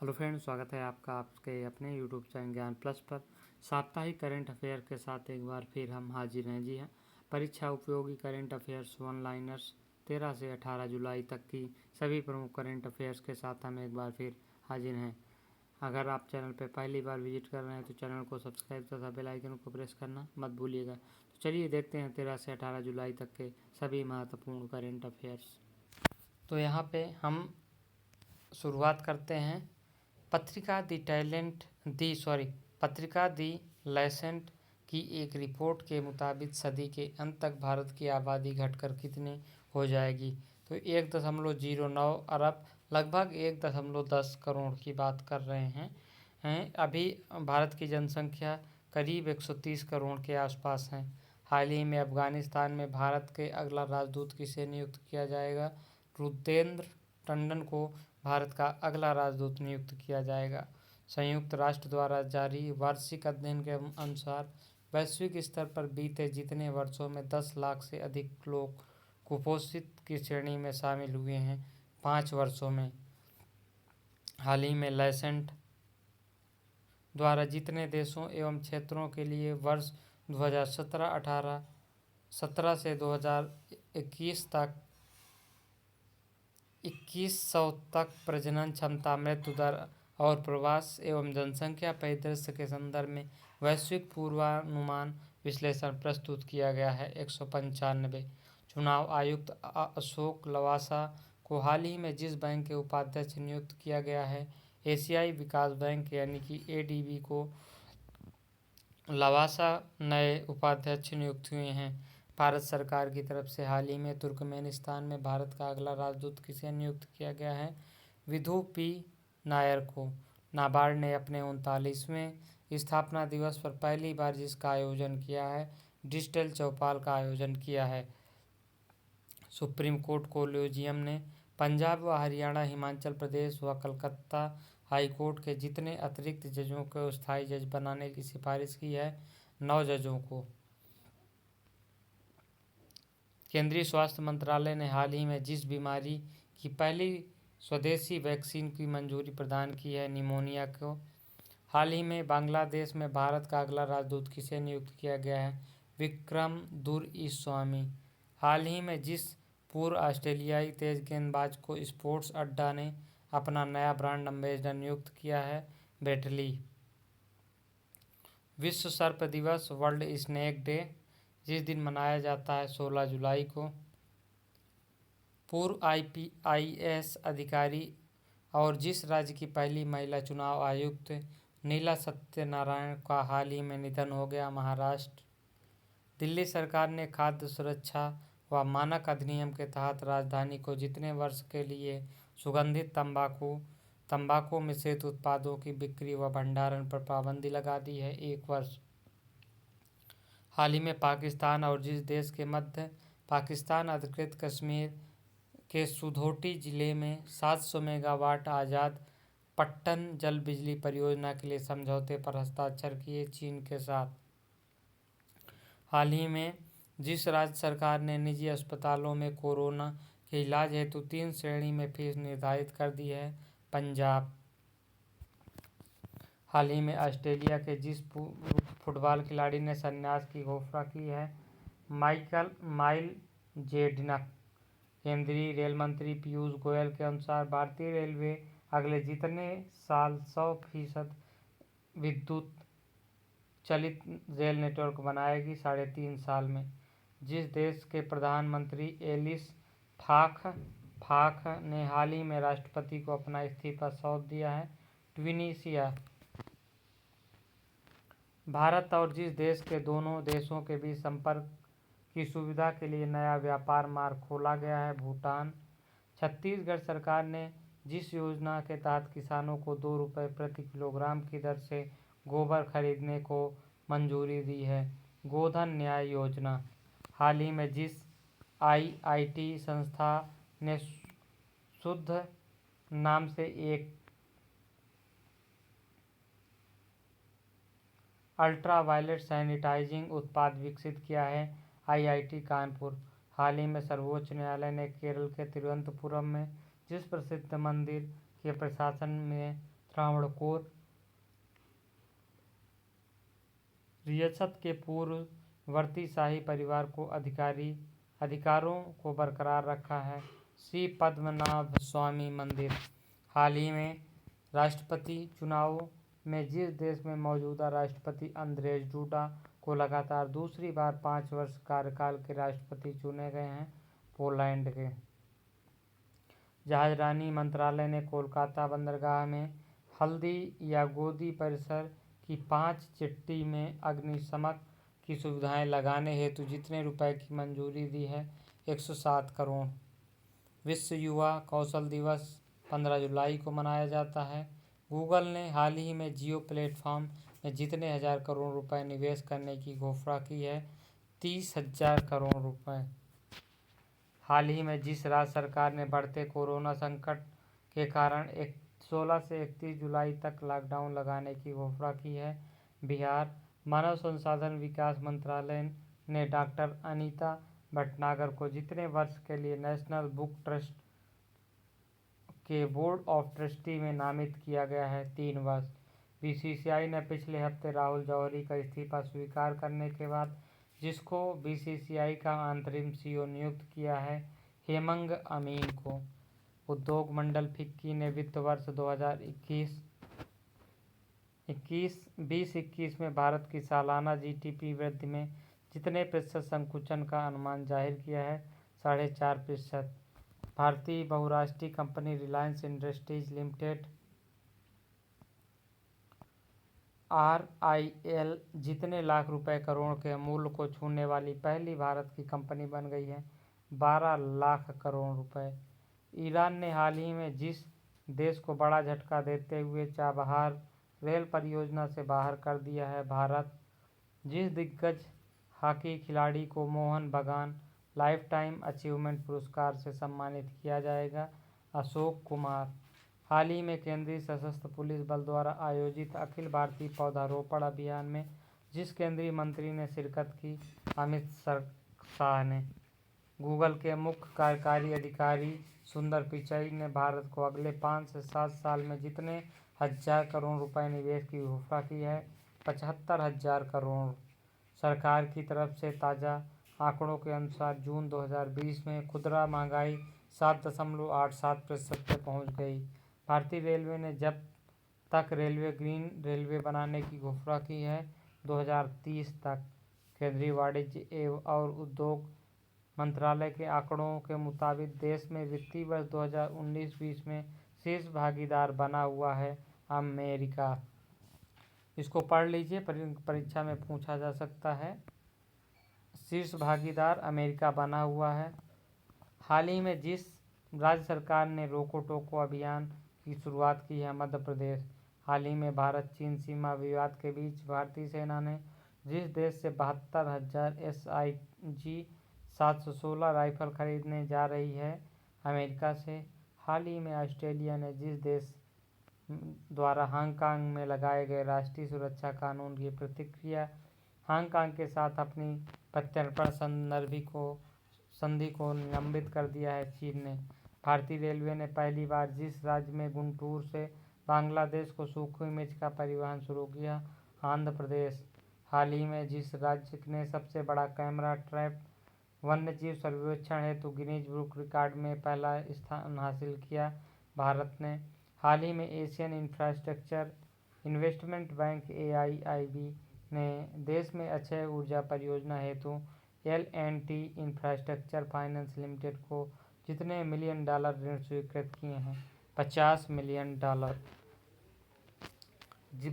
Hello friends, स्वागत है आपका आपके अपने यूट्यूब चैनल ज्ञान प्लस पर। साप्ताहिक करंट अफेयर के साथ एक बार फिर हम हाजिर हैं। जी हाँ, परीक्षा उपयोगी करंट अफेयर्स वन लाइनर्स 13 से 18 जुलाई तक की सभी प्रमुख करंट अफेयर्स के साथ हम एक बार फिर हाजिर हैं। अगर आप चैनल पर पहली बार विजिट कर रहे हैं तो चैनल को सब्सक्राइब तथा बेल आइकन को प्रेस करना मत भूलिएगा। तो चलिए देखते हैं 13 से 18 जुलाई तक के सभी महत्वपूर्ण करंट अफेयर्स। तो यहाँ पे हम शुरुआत करते हैं पत्रिका दी लेसेंट की एक रिपोर्ट के मुताबिक सदी के अंत तक भारत की आबादी घटकर कितनी हो जाएगी। तो 1.09 अरब लगभग 1.10 करोड़ की बात कर रहे हैं। अभी भारत की जनसंख्या करीब 130 करोड़ के आसपास है। हाल ही में अफगानिस्तान में भारत के अगला राजदूत किसे नियुक्त किया जाएगा? रुद्रेंद्र टंडन को भारत का अगला राजदूत नियुक्त किया जाएगा। संयुक्त राष्ट्र द्वारा जारी वार्षिक अध्ययन के अनुसार वैश्विक स्तर पर बीते जितने वर्षों में 10 लाख से अधिक लोग कुपोषित की श्रेणी में शामिल हुए हैं 5 वर्षों में। हाल ही में लेसेंट द्वारा जितने देशों एवं क्षेत्रों के लिए वर्ष 2017 से 2021 तक 2100 तक प्रजनन क्षमता, मृत्यु दर और प्रवास एवं जनसंख्या परिदृश्य के संदर्भ में वैश्विक पूर्वानुमान विश्लेषण प्रस्तुत किया गया है। 195 चुनाव आयुक्त अशोक लवासा को हाल ही में जिस बैंक के उपाध्यक्ष नियुक्त किया गया है, एशियाई विकास बैंक यानी कि एडीबी को लवासा नए उपाध्यक्ष नियुक्त हुए हैं। भारत सरकार की तरफ से हाल ही में तुर्कमेनिस्तान में भारत का अगला राजदूत किसे नियुक्त किया गया है? विधु पी नायर को। नाबार्ड ने अपने 39वें स्थापना दिवस पर पहली बार जिसका आयोजन किया है, डिजिटल चौपाल का आयोजन किया है। सुप्रीम कोर्ट कोलेजियम ने पंजाब व हरियाणा, हिमाचल प्रदेश व कलकत्ता हाई कोर्ट के जितने अतिरिक्त जजों को स्थायी जज बनाने की सिफारिश की है, 9 जजों को। केंद्रीय स्वास्थ्य मंत्रालय ने हाल ही में जिस बीमारी की पहली स्वदेशी वैक्सीन की मंजूरी प्रदान की है, निमोनिया को। हाल ही में बांग्लादेश में भारत का अगला राजदूत किसे नियुक्त किया गया है? विक्रम दुरईस्वामी। हाल ही में जिस पूर्व ऑस्ट्रेलियाई तेज गेंदबाज को स्पोर्ट्स अड्डा ने अपना नया ब्रांड एम्बेसडर नियुक्त किया है, बेटली। विश्व सर्प दिवस वर्ल्ड स्नेक डे जिस दिन मनाया जाता है 16 जुलाई को। पूर्व IPIS अधिकारी और जिस राज्य की पहली महिला चुनाव आयुक्त नीला सत्यनारायण का हाल ही में निधन हो गया, महाराष्ट्र। दिल्ली सरकार ने खाद्य सुरक्षा व मानक अधिनियम के तहत राजधानी को जितने वर्ष के लिए सुगंधित तंबाकू मिश्रित उत्पादों की बिक्री व भंडारण पर पाबंदी लगा दी है, 1 वर्ष। हाल ही में पाकिस्तान और जिस देश के मध्य पाकिस्तान अधिकृत कश्मीर के सुधोटी जिले में 700 मेगावाट आज़ाद पट्टन जल बिजली परियोजना के लिए समझौते पर हस्ताक्षर किए चीन के साथ। हाल ही में जिस राज्य सरकार ने निजी अस्पतालों में कोरोना के इलाज हेतु 3 श्रेणी में फीस निर्धारित कर दी है, पंजाब। हाल ही में ऑस्ट्रेलिया के जिस फुटबॉल खिलाड़ी ने संन्यास की घोषणा की है, माइल जेडनक। केंद्रीय रेल मंत्री पीयूष गोयल के अनुसार भारतीय रेलवे अगले जितने साल 100% विद्युत चलित रेल नेटवर्क बनाएगी, 3.5 साल में। जिस देश के प्रधानमंत्री एलिस फाख ने हाल ही में राष्ट्रपति को अपना इस्तीफा सौंप दिया है, ट्यूनीशिया। भारत और जिस देश के दोनों देशों के बीच संपर्क की सुविधा के लिए नया व्यापार मार्ग खोला गया है, भूटान। छत्तीसगढ़ सरकार ने जिस योजना के तहत किसानों को 2 रुपये प्रति किलोग्राम की दर से गोबर खरीदने को मंजूरी दी है, गोधन न्याय योजना। हाल ही में जिस IIT संस्था ने शुद्ध नाम से एक अल्ट्रावायलेट सैनिटाइजिंग उत्पाद विकसित किया है, IIT कानपुर। हाल ही में सर्वोच्च न्यायालय ने केरल के तिरुवनंतपुरम में जिस प्रसिद्ध मंदिर के प्रशासन में त्रावणकोर रियासत के पूर्ववर्ती शाही परिवार को अधिकारों को बरकरार रखा है। श्री पद्मनाभ स्वामी मंदिर। हाल ही में राष्ट्रपति चुनावों में जिस देश में मौजूदा राष्ट्रपति अंद्रेज डूडा को लगातार दूसरी बार 5 वर्ष कार्यकाल के राष्ट्रपति चुने गए हैं, पोलैंड के जहाजरानी मंत्रालय ने कोलकाता बंदरगाह में हल्दी या गोदी परिसर की 5 चिट्ठी में अग्निशमन की सुविधाएं लगाने हेतु जितने रुपए की मंजूरी दी है, 107 करोड़। विश्व युवा कौशल दिवस 15 जुलाई को मनाया जाता है। गूगल ने हाल ही में जियो प्लेटफॉर्म में जितने हजार करोड़ रुपए निवेश करने की घोषणा की है, 30,000 करोड़ रुपए। हाल ही में जिस राज्य सरकार ने बढ़ते कोरोना संकट के कारण 16 से 31 जुलाई तक लॉकडाउन लगाने की घोषणा की है, बिहार। मानव संसाधन विकास मंत्रालय ने डॉक्टर अनीता भटनागर को जितने वर्ष के लिए नेशनल बुक ट्रस्ट के बोर्ड ऑफ ट्रस्टी में नामित किया गया है, 3 वर्ष। बीसीसीआई ने पिछले हफ्ते राहुल जौहरी का इस्तीफा स्वीकार करने के बाद जिसको बीसीसीआई का अंतरिम सीईओ नियुक्त किया है, हेमंग अमीन को। उद्योग मंडल फिक्की ने वित्त वर्ष 2021 में भारत की सालाना जीडीपी वृद्धि में जितने प्रतिशत संकुचन का अनुमान जाहिर किया है, 4.5%। भारतीय बहुराष्ट्रीय company Reliance industries limited RIL जितने लाख रुपए करोड़ के मूल्य को छूने वाली पहली भारत की कंपनी बन गई है, 12 लाख करोड़ रुपए। ईरान ने हाल ही में जिस देश को बड़ा झटका देते हुए चाबहार रेल परियोजना से बाहर कर दिया है, भारत। जिस दिग्गज हॉकी खिलाड़ी को मोहन बागान लाइफ टाइम अचीवमेंट पुरस्कार से सम्मानित किया जाएगा, अशोक कुमार। हाल ही में केंद्रीय सशस्त्र पुलिस बल द्वारा आयोजित अखिल भारतीय पौधारोपण अभियान में जिस केंद्रीय मंत्री ने शिरकत की, अमित शाह ने। गूगल के मुख्य कार्यकारी अधिकारी सुंदर पिचई ने भारत को अगले 5 से 7 साल में जितने 1,000 करोड़ रुपए निवेश की घोषणा की है, 75,000 करोड़। सरकार की तरफ से ताज़ा आंकड़ों के अनुसार जून 2020 में खुदरा महंगाई 7.87% पर पहुंच गई। भारतीय रेलवे ने जब तक रेलवे ग्रीन रेलवे बनाने की घोषणा की है, 2030 तक। केंद्रीय वाणिज्य और उद्योग मंत्रालय के आंकड़ों के मुताबिक देश में वित्तीय वर्ष 2019-20 में शीर्ष भागीदार बना हुआ है अमेरिका। इसको पढ़ लीजिए, परीक्षा में पूछा जा सकता है। शीर्ष भागीदार अमेरिका बना हुआ है। हाल ही में जिस राज्य सरकार ने रोको टोको अभियान की शुरुआत की है, मध्य प्रदेश। हाल ही में भारत चीन सीमा विवाद के बीच भारतीय सेना ने जिस देश से 72,000 SIG 716 राइफल खरीदने जा रही है, अमेरिका से। हाल ही में ऑस्ट्रेलिया ने जिस देश द्वारा हांगकांग में लगाए गए राष्ट्रीय सुरक्षा कानून की प्रतिक्रिया हांगकांग के साथ अपनी प्रत्यर्पण संधि को निलंबित कर दिया है, चीन ने। भारतीय रेलवे ने पहली बार जिस राज्य में गुंटूर से बांग्लादेश को सूखी मिर्च का परिवहन शुरू किया, आंध्र प्रदेश। हाल ही में जिस राज्य ने सबसे बड़ा कैमरा ट्रैप वन्यजीव सर्वेक्षण हेतु गिनीज बुक रिकॉर्ड में पहला स्थान हासिल किया, भारत ने। हाल ही में Asian infrastructure investment bank AIIB ने देश में अक्षय ऊर्जा परियोजना हेतु L&T इंफ्रास्ट्रक्चर फाइनेंस लिमिटेड को जितने $1 मिलियन ऋण स्वीकृत किए हैं, $50 मिलियन।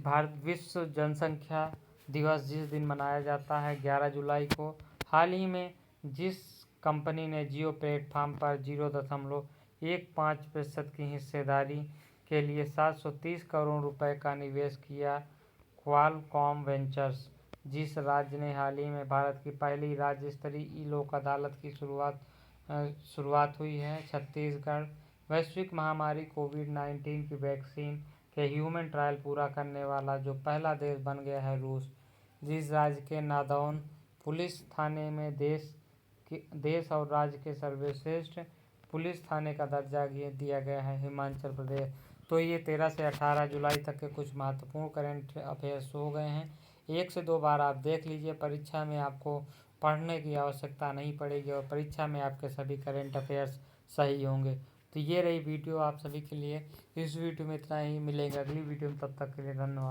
भारत विश्व जनसंख्या दिवस जिस दिन मनाया जाता है, 11 जुलाई को। हाल ही में जिस कंपनी ने जियो प्लेटफॉर्म पर 0.15% की हिस्सेदारी के लिए 730 करोड़ रुपए का निवेश किया, क्वालकॉम वेंचर्स। जिस राज्य ने हाल ही में भारत की पहली राज्य स्तरीय लोक अदालत की शुरुआत हुई है, छत्तीसगढ़। वैश्विक महामारी कोविड-19 की वैक्सीन के ह्यूमन ट्रायल पूरा करने वाला जो पहला देश बन गया है, रूस। जिस राज्य के नादौन पुलिस थाने में देश और राज्य के सर्वश्रेष्ठ पुलिस थाने का दर्जा दिया गया है, हिमाचल प्रदेश। तो ये 13 से 18 जुलाई तक के कुछ महत्वपूर्ण करंट अफेयर्स हो गए हैं। 1 से 2 बार आप देख लीजिए, परीक्षा में आपको पढ़ने की आवश्यकता नहीं पड़ेगी और परीक्षा में आपके सभी करंट अफेयर्स सही होंगे। तो ये रही वीडियो आप सभी के लिए। इस वीडियो में इतना ही, मिलेंगे अगली वीडियो में, तब तक के लिए धन्यवाद।